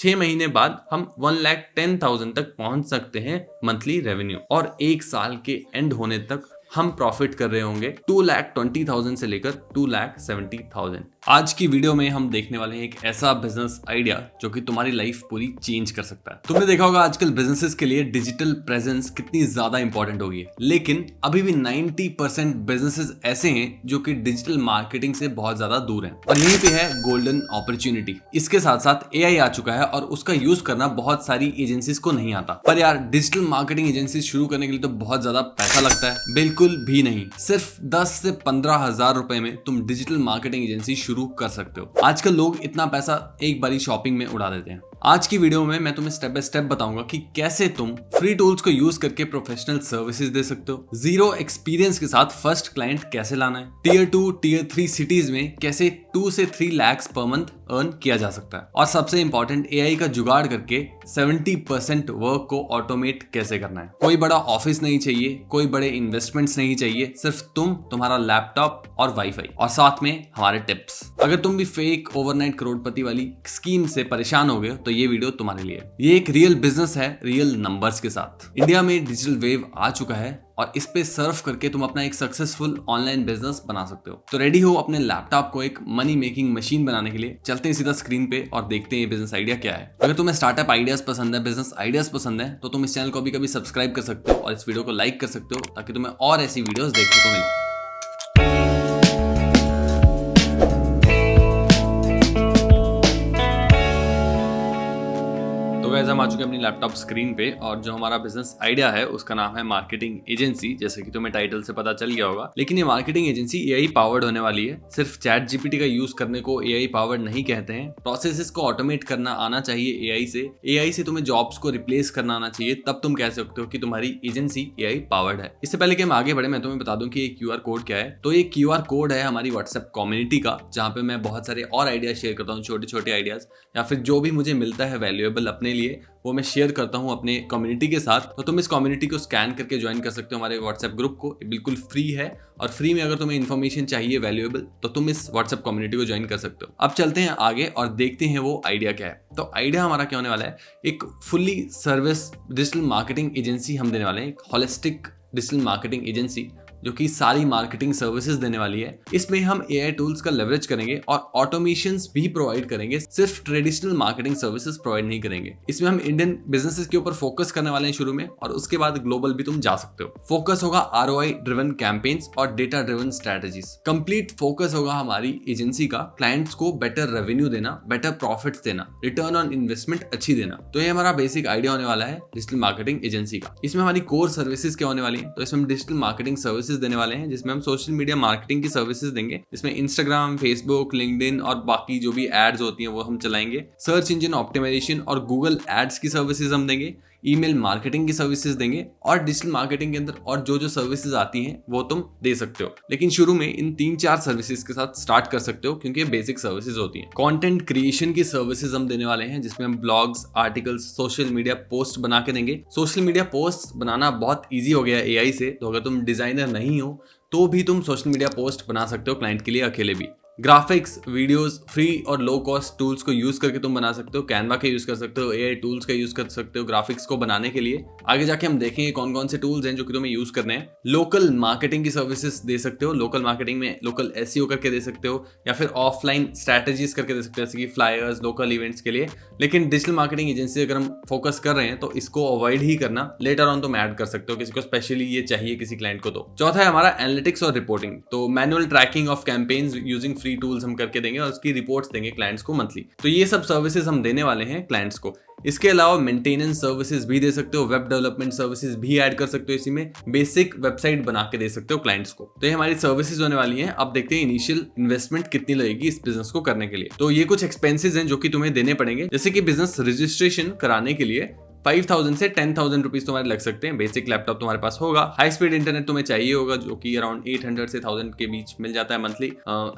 6 महीने बाद हम 1,10,000 तक पहुंच सकते हैं मंथली रेवेन्यू, और 1 साल के एंड होने तक हम प्रॉफिट कर रहे होंगे 2,20,000 से लेकर 2,70,000। आज की वीडियो में हम देखने वाले हैं एक ऐसा बिजनेस आइडिया जो कि तुम्हारी लाइफ पूरी चेंज कर सकता है। तुमने देखा होगा आजकल बिजनेसेस के लिए डिजिटल प्रेजेंस कितनी ज्यादा इंपॉर्टेंट हो गई है, लेकिन अभी भी 90% बिजनेसेस ऐसे हैं जो कि डिजिटल मार्केटिंग से बहुत ज्यादा दूर हैं, और यहीं पे है गोल्डन अपॉर्चुनिटी। इसके साथ साथ एआई आ चुका है और उसका यूज करना बहुत सारी एजेंसीज को नहीं आता। पर यार, डिजिटल मार्केटिंग एजेंसी शुरू करने के लिए तो बहुत ज्यादा पैसा लगता है। बिल्कुल भी नहीं, सिर्फ 10 से 15,000 रुपए में तुम डिजिटल मार्केटिंग एजेंसी शुरू कर सकते हो। आजकल लोग इतना पैसा एक बारी शॉपिंग में उड़ा देते हैं। आज की वीडियो में मैं तुम्हें स्टेप बाय स्टेप बताऊंगा कि कैसे तुम फ्री टूल्स को यूज करके प्रोफेशनल सर्विसेज दे सकते हो, जीरो एक्सपीरियंस के साथ फर्स्ट क्लाइंट कैसे लाना है, टियर 2 टियर 3 सिटीज में कैसे 2 से 3 लाख पर मंथ अर्न किया जा सकता है, और सबसे इंपॉर्टेंट एआई का जुगाड़ करके 70% वर्क को ऑटोमेट कैसे करना है। कोई बड़ा ऑफिस नहीं चाहिए, कोई बड़े इन्वेस्टमेंट्स नहीं चाहिए, सिर्फ तुम, तुम्हारा लैपटॉप और वाईफाई, और साथ में हमारे टिप्स। अगर तुम भी फेक ओवरनाइट करोड़पति वाली स्कीम से परेशान हो गए तो ये वीडियो तुम्हारे लिए। ये एक रियल बिजनेस है, रियल नंबर्स के साथ। इंडिया में डिजिटल वेव आ चुका है और इस पे सर्फ करके तुम अपना एक सक्सेसफुल ऑनलाइन बिजनेस बना सकते हो। तो रेडी हो अपने लैपटॉप को एक मनी मेकिंग मशीन बनाने के लिए? चलते हैं सीधा स्क्रीन पे और देखते हैं ये बिजनेस आइडिया क्या है। अगर तुम्हें स्टार्टअप आइडियाज पसंद है, बिजनेस आइडियाज पसंद है, तो तुम इस चैनल को भी कभी सब्सक्राइब कर सकते हो और इस वीडियो को लाइक कर सकते हो ताकि तुम्हें और ऐसी वीडियोस देखने को मिले। हम आ चुके हैं अपनी लैपटॉप स्क्रीन पे, और जो हमारा बिजनेस आइडिया है उसका नाम है मार्केटिंग एजेंसी, जैसे कि तुम्हें टाइटल से पता चल गया होगा। लेकिन ये मार्केटिंग एजेंसी एआई पावर्ड होने वाली है। सिर्फ चैट जीपीटी का यूज करने को एआई पावर्ड नहीं कहते हैं। प्रोसेसेस को ऑटोमेट करना आना चाहिए एआई से तुम्हें जॉब्स को रिप्लेस करना आना चाहिए, तब तुम कह सकते हो कि तुम्हारी एजेंसी एआई पावर्ड है। इससे पहले कि हम आगे बढ़े, मैं तुम्हें बता दूं कि ये QR कोड क्या है। तो ये QR कोड है हमारी व्हाट्सएप कम्युनिटी का, जहां पे मैं बहुत सारे और आइडियाज शेयर करता हूँ, छोटे छोटे आइडियाज, या फिर जो भी मुझे मिलता है वैल्यूएबल अपने लिए, वो मैं शेयर करता हूं अपने कम्युनिटी के साथ। तो तुम इस कम्युनिटी को स्कैन करके ज्वाइन कर सकते हो हमारे व्हाट्सएप ग्रुप को। ये बिल्कुल फ्री है, और फ्री में अगर तुम्हें इन्फॉर्मेशन चाहिए वैल्यूएबल तो तुम इस व्हाट्सएप कम्युनिटी को ज्वाइन कर सकते हो। अब चलते हैं आगे और देखते हैं वो आइडिया क्या है। तो आइडिया हमारा क्या होने वाला है, एक fully service digital marketing agency हम देने वाले हैं, एक होलिस्टिक डिजिटल मार्केटिंग एजेंसी जो कि सारी मार्केटिंग सर्विसेज देने वाली है। इसमें हम एआई टूल्स का लेवरेज करेंगे और ऑटोमेशंस भी प्रोवाइड करेंगे, सिर्फ ट्रेडिशनल मार्केटिंग सर्विसेज प्रोवाइड नहीं करेंगे। इसमें हम इंडियन बिजनेसेस के ऊपर फोकस करने वाले हैं शुरू में, और उसके बाद ग्लोबल भी तुम जा सकते हो। फोकस होगा ROI ड्रिवन कैंपेन्स और data driven strategies. Complete focus होगा हमारी एजेंसी का क्लाइंट्स को बेटर रेवेन्यू देना, बेटर प्रॉफिट्स देना, रिटर्न ऑन इन्वेस्टमेंट अच्छी देना। तो ये हमारा बेसिक आइडिया होने वाला है डिजिटल मार्केटिंग एजेंसी का। इसमें हमारी कोर सर्विसेज क्या होने वाली है, तो इसमें हम डिजिटल मार्केटिंग सर्विसेज देने वाले हैं, जिसमें हम सोशल मीडिया मार्केटिंग की सर्विसेज देंगे, जिसमें इंस्टाग्राम, फेसबुक, लिंक्डइन और बाकी जो भी एड्स होती हैं वो हम चलाएंगे। सर्च इंजन ऑप्टिमाइजेशन और गूगल एड्स की सर्विसेज हम देंगे, ईमेल मार्केटिंग की सर्विसेज देंगे, और डिजिटल मार्केटिंग के अंदर और जो जो सर्विसेज आती हैं वो तुम दे सकते हो। लेकिन शुरू में इन 3-4 सर्विसेज के साथ स्टार्ट कर सकते हो, क्योंकि ये बेसिक सर्विसेज होती हैं। कंटेंट क्रिएशन की सर्विसेज हम देने वाले हैं, जिसमें हम blogs, articles, social media post बना के देंगे। सोशल मीडिया पोस्ट बनाना बहुत ईजी हो गया है एआई से, तो अगर तुम डिजाइनर नहीं हो तो भी तुम सोशल मीडिया पोस्ट बना सकते हो क्लाइंट के लिए अकेले भी। ग्राफिक्स, वीडियोस, फ्री और लो कॉस्ट टूल्स को यूज करके तुम बना सकते हो। कैनवा का यूज कर सकते हो, एआई टूल्स का यूज कर सकते हो ग्राफिक्स को बनाने के लिए। आगे जाके हम देखेंगे कौन कौन से टूल्स हैं जो कि तुम्हें यूज करने हैं। लोकल मार्केटिंग की सर्विसेज दे सकते हो। लोकल मार्केटिंग में लोकल SEO करके दे सकते हो, या फिर ऑफलाइन स्ट्रैटेजीज करके दे सकते हो, जैसे कि फ्लायर्स, लोकल इवेंट्स के लिए। लेकिन डिजिटल मार्केटिंग एजेंसी अगर हम फोकस कर रहे हैं तो इसको अवॉइड ही करना। लेटर ऑन तुम ऐड कर सकते हो, किसी को स्पेशली ये चाहिए किसी क्लाइंट को। तो चौथा है हमारा एनालिटिक्स और रिपोर्टिंग। तो manual tracking of campaigns using free tools हम करके देंगे, और उसकी रिपोर्ट्स देंगे क्लाइंट्स को मंथली। तो ये सब सर्विसेज हम देने वाले हैं क्लाइंट्स को। इसके अलावा मेंटेनेंस सर्विसेज भी दे सकते हो, वेब डेवलपमेंट सर्विसेज भी ऐड कर सकते हो, इसी में बेसिक वेबसाइट बना के दे सकते हो क्लाइंट्स को। तो ये हमारी सर्विसेज होने वाली हैं। अब देखते हैं इनिशियल इन्वेस्टमेंट कितनी लगेगी इस बिजनेस को करने के लिए। तो ये कुछ एक्सपेंसेस हैं जो कि तुम्हें देने पड़ेंगे, जैसे कि बिजनेस रजिस्ट्रेशन कराने के लिए 5,000 से 10,000 रुपीज तुम्हारे लग सकते हैं। बेसिक लैपटॉप तुम्हारे पास होगा, हाई स्पीड इंटरनेट तुम्हें चाहिए होगा जो कि अराउंड 800 से 1000 के बीच मिल जाता है मंथली।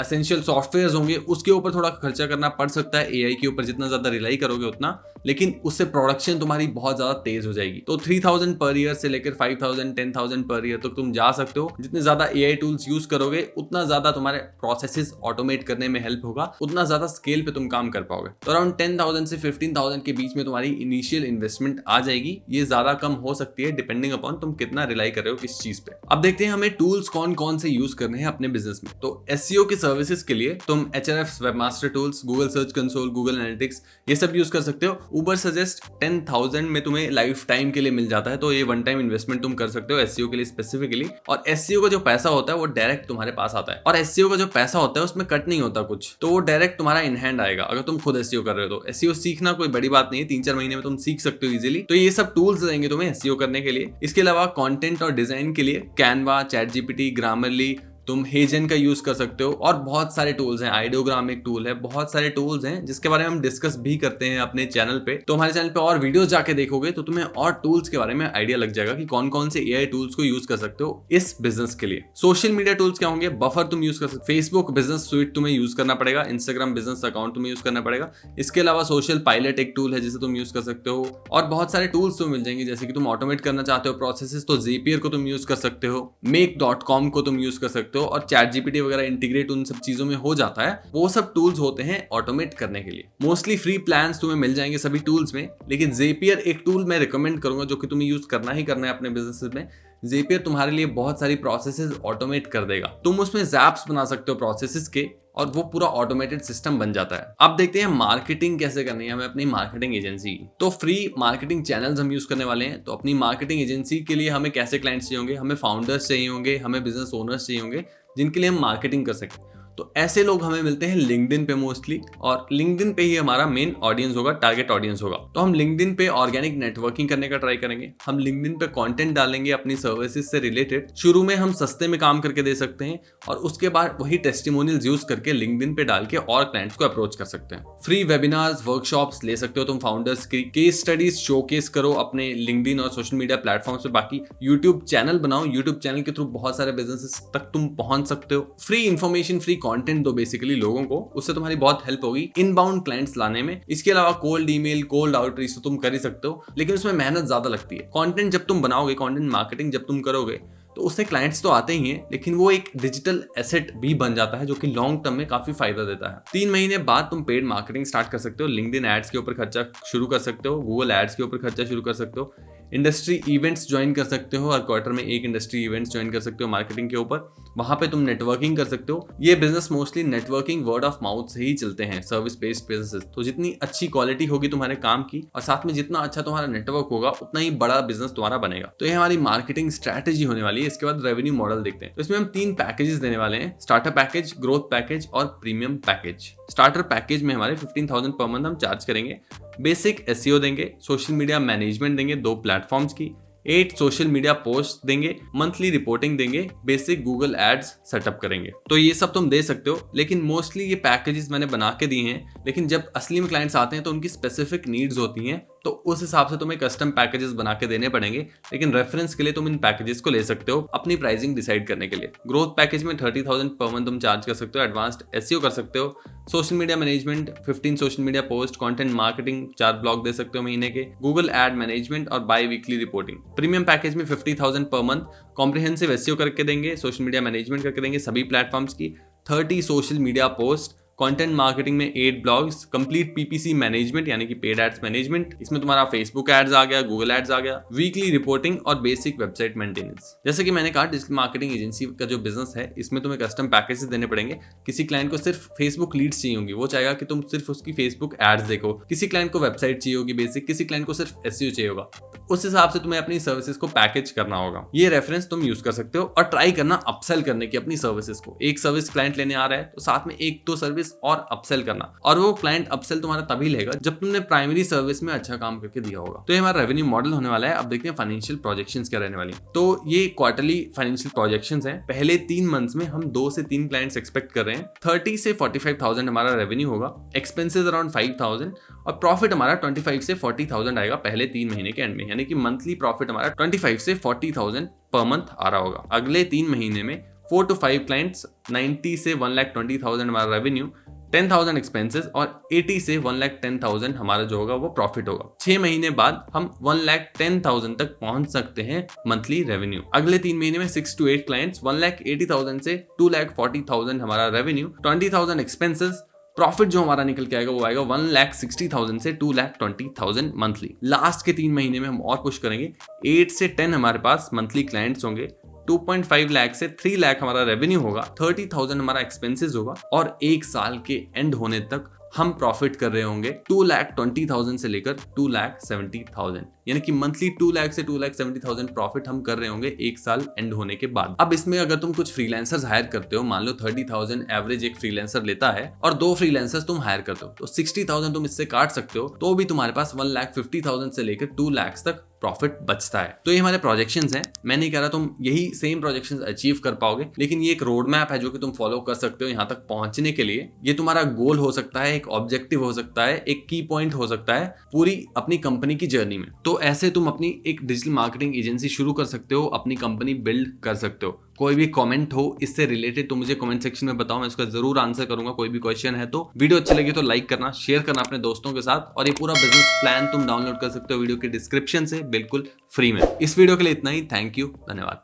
एसेंशियल सॉफ्टवेयर होंगे, उसके ऊपर थोड़ा खर्चा करना पड़ सकता है, एआई के ऊपर जितना ज्यादा रिलाई करोगे उतना, लेकिन उससे प्रोडक्शन तुम्हारी बहुत ज्यादा तेज हो जाएगी। तो 3,000 पर ईयर से लेकर 5,000 10,000 पर ईयर तक तुम जा सकते हो। जितने ज्यादा एआई टूल्स यूज करोगे उतना ज्यादा तुम्हारे प्रोसेसेस ऑटोमेट करने में हेल्प होगा, उतना ज्यादा स्केल पे तुम काम कर पाओगे। तो अराउंड 10,000 से 15,000 के बीच में तुम्हारी इनिशियल इन्वेस्टमेंट आ जाएगी। ये ज्यादा कम हो सकती है डिपेंडिंग अपॉन तुम कितना रिलाई कर रहे हो किस चीज पे। अब देखते हैं हमें टूल्स कौन कौन से यूज करने हैं अपने बिजनेस में। तो एसईओ की सर्विसेज के लिए तुम HRF, webmaster tools, Google search console, Google analytics, ये सब यूज कर सकते हो। उबर सजेस्ट 10,000 में तुम्हें लाइफ टाइम के लिए मिल जाता है, तो ये वन टाइम इन्वेस्टमेंट तुम कर सकते हो एसईओ के लिए स्पेसिफिकली। और एसईओ का जो पैसा होता है वो डायरेक्ट तुम्हारे पास आता है, और एसईओ का जो पैसा होता है उसमें कट नहीं होता कुछ, तो वो डायरेक्ट तुम्हारा इन हैंड आएगा अगर तुम खुद एसईओ कर रहे हो। तो एसईओ सीखना कोई बड़ी बात नहीं है, 3-4 महीने में तुम सीख सकते हो इजीली। तो ये सब टूल्स देंगे तुम्हें एसईओ करने के लिए। इसके अलावा कंटेंट और डिजाइन के लिए कैनवा, चैटजीपीटी, ग्रामरली, तुम हेजन का यूज कर सकते हो, और बहुत सारे टूल्स हैं। आइडियोग्राम एक टूल है, बहुत सारे टूल्स हैं जिसके बारे में हम डिस्कस भी करते हैं अपने चैनल पे। तो हमारे चैनल पे और वीडियोस जाके देखोगे तो तुम्हें और टूल्स के बारे में आइडिया लग जाएगा कि कौन कौन से एआई टूल्स को यूज कर सकते हो इस बिजनेस के लिए। सोशल मीडिया टूल्स क्या होंगे? बफर तुम यूज कर सकते हो, फेसबुक बिजनेस स्वीट तुम्हें यूज करना पड़ेगा, इंस्टाग्राम बिजनेस अकाउंट तुम्हें यूज करना पड़ेगा। इसके अलावा सोशल पायलट एक टूल है जिसे तुम यूज कर सकते हो, और बहुत सारे टूल्स तुम्हें मिल जाएंगे। जैसे कि तुम ऑटोमेट करना चाहते हो प्रोसेसेस तो Zapier को तुम यूज कर सकते हो, make.com को तुम यूज कर सकते हो, और ChatGPT वगैरह इंटीग्रेट उन सब चीजों में हो जाता है। वो सब टूल्स होते हैं ऑटोमेट करने के लिए। मोस्टली फ्री प्लान्स तुम्हें मिल जाएंगे सभी टूल्स में, लेकिन Zapier एक टूल मैं रिकमेंड करूंगा जो कि तुम्हें यूज करना ही करना है अपने बिजनेस में। Zapier तुम्हारे लिए बहुत सारी प्रोसेसेस ऑटोमेट कर देगा। तुम उसमें ज़ैप्स बना सकते हो प्रोसेसेस के, और वो पूरा ऑटोमेटेड सिस्टम बन जाता है। अब देखते हैं मार्केटिंग कैसे करनी है हमें अपनी मार्केटिंग एजेंसी की। तो फ्री मार्केटिंग चैनल्स हम यूज करने वाले हैं। तो अपनी मार्केटिंग एजेंसी के लिए हमें कैसे क्लाइंट्स चाहिए होंगे? हमें फाउंडर्स चाहिए होंगे, हमें बिजनेस ओनर्स चाहिए होंगे जिनके लिए हम मार्केटिंग कर सकें। तो ऐसे लोग हमें मिलते हैं लिंक्डइन पे मोस्टली, और लिंक्डइन पे ही हमारा मेन ऑडियंस होगा, टारगेट ऑडियंस होगा। तो हम लिंक्डइन पे ऑर्गेनिक नेटवर्किंग करने का ट्राई करेंगे। हम लिंक्डइन पे कंटेंट डालेंगे अपनी सर्विसेज से रिलेटेड। शुरू में हम सस्ते में काम करके दे सकते हैं, और उसके बाद वही टेस्टिमोनियल्स यूज करके लिंक्डइन पे डाल के और क्लाइंट्स को अप्रोच कर सकते हैं। फ्री वेबिनार्स, वर्कशॉप्स ले सकते हो तुम फाउंडर्स की, केस स्टडीज शोकेस करो अपने लिंक्डइन और सोशल मीडिया प्लेटफॉर्म्स पे। बाकी यूट्यूब चैनल बनाओ, यूट्यूब चैनल के थ्रू बहुत सारे बिजनेसेस तक तुम पहुंच सकते हो। फ्री इंफॉर्मेशन, फ्री कंटेंट दो बेसिकली लोगों को, उससे तुम्हारी बहुत हेल्प होगी इनबाउंड क्लाइंट्स लाने में। इसके अलावा कोल्ड ईमेल, कोल्ड आउटरीच तो तुम कर ही सकते हो, लेकिन उसमें मेहनत ज्यादा लगती है। कंटेंट जब तुम बनाओगे, कंटेंट मार्केटिंग जब तुम करोगे, तो उससे क्लाइंट्स तो आते ही हैं, लेकिन वो एक डिजिटल एसेट भी बन जाता है जो कि लॉन्ग टर्म में काफी फायदा देता है। 3 महीने बाद तुम पेड मार्केटिंग स्टार्ट कर सकते हो। लिंक्डइन एड्स के ऊपर खर्चा शुरू कर सकते हो, गूगल एड्स के ऊपर खर्चा शुरू कर सकते हो, इंडस्ट्री इवेंट्स ज्वाइन कर सकते हो, हर क्वार्टर में एक इंडस्ट्री इवेंट्स ज्वाइन कर सकते हो मार्केटिंग के ऊपर। वहां पे तुम नेटवर्किंग कर सकते हो। ये business mostly networking, word of mouth से ही चलते हैं, सर्विस बेस्ड बिजनेसेस। तो जितनी अच्छी क्वालिटी होगी तुम्हारे काम की, और साथ में जितना अच्छा तुम्हारा नेटवर्क होगा, उतना ही बड़ा बिजनेस तुम्हारा बनेगा। तो ये हमारी मार्केटिंग स्ट्रैटेजी होने वाली है। इसके बाद रेवेन्यू मॉडल देखते हैं। तो इसमें हम 3 पैकेजेस देने वाले हैं, स्टार्टर पैकेज, ग्रोथ पैकेज और प्रीमियम पैकेज। स्टार्टर पैकेज में हमारे 15,000 पर मंथ हम चार्ज करेंगे। बेसिक एसईओ देंगे, सोशल मीडिया मैनेजमेंट देंगे 2 प्लेटफॉर्म्स की, 8 सोशल मीडिया पोस्ट देंगे, मंथली रिपोर्टिंग देंगे, बेसिक गूगल एड्स सेटअप करेंगे। तो ये सब तुम दे सकते हो, लेकिन मोस्टली ये पैकेजेस मैंने बना के दिए हैं। लेकिन जब असली में क्लाइंट्स आते हैं तो उनकी स्पेसिफिक नीड्स होती हैं, तो उस हिसाब से तुम्हें कस्टम पैकेजेस बना के देने पड़ेंगे। लेकिन रेफरेंस के लिए तुम इन पैकेजेस को ले सकते हो अपनी प्राइसिंग डिसाइड करने के लिए। ग्रोथ पैकेज में 30,000 पर मंथ तुम चार्ज कर सकते हो, एडवांस्ड एसईओ कर सकते हो, social media management 15 social media post, content marketing 4 blog दे सकते हो महीने के, गूगल एड मैनेजमेंट और biweekly reporting. Premium package में 50,000 पर मंथ कॉम्प्रिहेंसिव एसईओ करके देंगे, सोशल मीडिया मैनेजमेंट करके देंगे सभी प्लेटफॉर्म्स की, 30 social media post, content marketing में 8 ब्लॉग्स, कंप्लीट पीपीसी मैनेजमेंट यानी कि पेड एड्स मैनेजमेंट। इसमें तुम्हारा फेसबुक एड्स आ गया, गूगल एड्स आ गया, वीकली रिपोर्टिंग और बेसिक वेबसाइट मेंटेनेंस। जैसे कि मैंने कहा, डिजिटल मार्केटिंग एजेंसी का जो बिजनेस है, इसमें तुम्हें कस्टम पैकेजेस देने पड़ेंगे। किसी क्लाइंट को सिर्फ फेसबुक लीड्स चाहिए होंगी, वो चाहेगा कि तुम सिर्फ उसकी फेसबुक एड्स देखो। किसी क्लाइंट को वेबसाइट चाहिए होगी बेसिक, किसी क्लाइंट को सिर्फ एसईओ चाहिए होगा। उस हिसाब से तुम्हें अपनी सर्विसेज को पैकेज करना होगा। ये रेफरेंस तुम यूज कर सकते हो, और ट्राई करना अपसेल करने की अपनी सर्विसेज को। एक सर्विस क्लाइंट लेने आ रहा है तो साथ में 1-2 सर्विस सर्विस और अपसेल करना, और वो क्लाइंट अपसेल तुम्हारा तभी लेगा जब तुमने प्राइमरी सर्विस में अच्छा काम करके दिया होगा। तो ये हमारा रेवेन्यू मॉडल होने वाला है। अब देखते हैं फाइनेंशियल प्रोजेक्शंस क्या रहने वाली। तो ये क्वार्टरली फाइनेंशियल प्रोजेक्शंस हैं। पहले 3 मंथ्स में हम 2 से 3 क्लाइंट्स एक्सपेक्ट कर रहे हैं। 30 से 45,000 हमारा रेवेन्यू होगा, एक्सपेंसेस अराउंड 5,000 और प्रॉफिट हमारा 25 से 40,000 आएगा पहले 3 महीने के एंड में, यानी कि मंथली प्रॉफिट हमारा 25 से 40,000 पर मंथ आ रहा होगा। अगले 3 महीने में 4 to 5 क्लाइंट्स, 90 से 1,20,000 हमारा रेवेन्यू, 10,000 एक्सपेंसेस और 80 से 1,10,000 हमारा जो होगा वो प्रॉफिट होगा। 6 महीने बाद हम 1,10,000 तक पहुंच सकते हैं मंथली रेवेन्यू। अगले 3 महीने में 6 to 8 क्लाइंट्स, 1,80,000 से 2,40,000 हमारा रेवेन्यू, 20,000 एक्सपेंसेस, प्रॉफिट जो हमारा निकल के आएगा वो आएगा 1,60,000 से 2,20,000 मंथली। लास्ट के 3 महीने में हम और पुश करेंगे, 8 से 10 हमारे पास मंथली क्लाइंट्स होंगे, 2.5 लाख से 3 लाख हमारा रेवेन्यू होगा, 30,000 हमारा एक्सपेंसेस होगा और 1 साल के एंड होने तक हम प्रॉफिट कर रहे होंगे 2,20,000 से लेकर 2,70,000, यानी कि मंथली 2 लाख से 2,70,000 प्रॉफिट हम कर रहे होंगे 1 साल एंड होने के बाद। अब इसमें अगर तुम कुछ फ्रीलांसर्स हायर करते हो, मान लो 30,000 एवरेज एक फ्रीलांसर लेता है और 2 फ्रीलांसर्स तुम हायर करते हो, तो 60,000 तुम इससे काट सकते हो, तो भी तुम्हारे पास 1,50,000 से लेकर 2 लाख तक प्रॉफिट बचता है। तो ये हमारे प्रोजेक्शंस हैं। मैं नहीं कह रहा तुम यही सेम प्रोजेक्शंस अचीव कर पाओगे, लेकिन ये एक रोड मैप है जो कि तुम फॉलो कर सकते हो यहाँ तक पहुंचने के लिए। ये तुम्हारा गोल हो सकता है, एक ऑब्जेक्टिव हो सकता है, एक की पॉइंट हो सकता है पूरी अपनी कंपनी की जर्नी में। तो ऐसे तुम अपनी एक डिजिटल मार्केटिंग एजेंसी शुरू कर सकते हो, अपनी कंपनी बिल्ड कर सकते हो। कोई भी कमेंट हो इससे रिलेटेड तो मुझे कमेंट सेक्शन में बताओ, मैं इसका जरूर आंसर करूंगा। कोई भी क्वेश्चन है तो वीडियो अच्छी लगी तो लाइक करना, शेयर करना अपने दोस्तों के साथ, और ये पूरा बिजनेस प्लान तुम डाउनलोड कर सकते हो वीडियो के डिस्क्रिप्शन से बिल्कुल फ्री में। इस वीडियो के लिए इतना ही। थैंक यू, धन्यवाद।